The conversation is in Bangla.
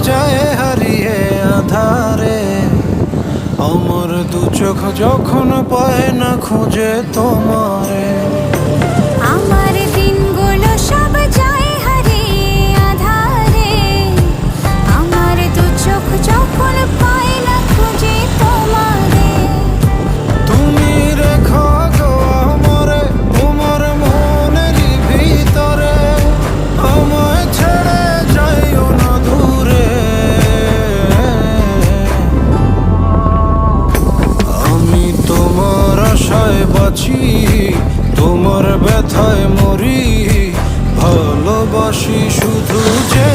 যায় হারিয়ে আধারে। আমার দু চোখ যখন পায় না খুঁজে তোমারে। আমার দিনগুলো সব যায় হারিয়ে আঁধারে, আমার দু চোখ যখন পায় না খুঁজে তোমারে। তুমি রেখো গো আমারে তোমার মনেরই ভিতরে, আমায় ছেড়ে যাইও না দূরে। আমি তোমার আশায় বাঁচি, তোমার ব্যথায় মরি, ভালোবাসি শুধু যে